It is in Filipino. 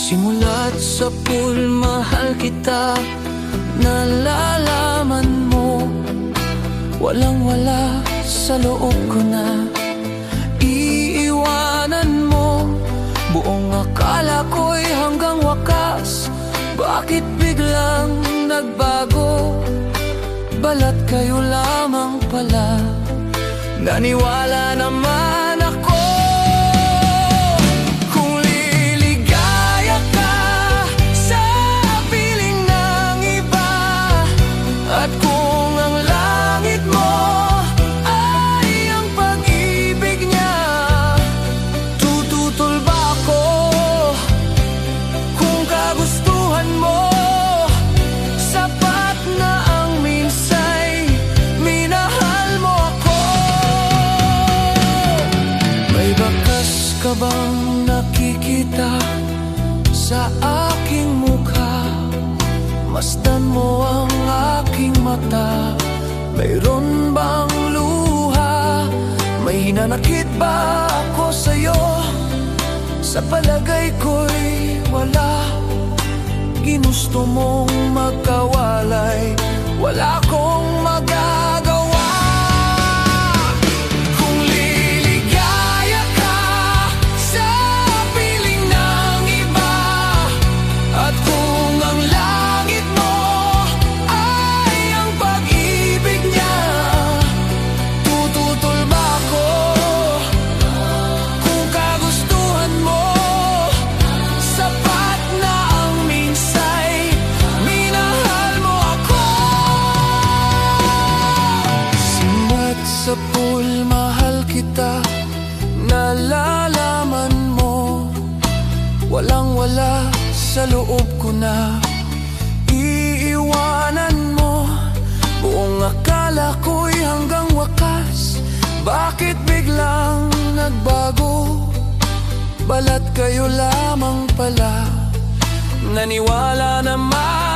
Simula't sa pool, mahal kita. Nalalaman mo, walang-wala sa loob ko na. Iiwanan mo, buong akala ko'y hanggang wakas. Bakit biglang nagbago? Balat kayo lamang pala. Naniwala naman ako kung liligaya ka sa piling ng iba. At kung ang langit mo ay ang pag-ibig niya, tututol ba ako kung kagustuhan mo? Sapat na ang minsay minahal mo ako. May bakas ka bang nakikita sa aking mukha? Masdan mo ang aking mata. Mayroon bang luha? May hinanakit ba ako sa'yo? Sa palagay ko'y wala. Ginusto mong magkawalay, wala akong magagawa. Kung liligaya ka sa piling ng iba, at kung ang langit mo ay ang pag-ibig niya, tututol ba ako kung kagustuhan mo? Sapat na ang minsay minahal mo ako. Simula't sa pool, mahal kita. Nalalaman mo, walang-wala sa loob ko na. Iiwanan mo, buong akala ko'y hanggang wakas. Bakit biglang nagbago? Balat kayo lamang pala. Naniwala naman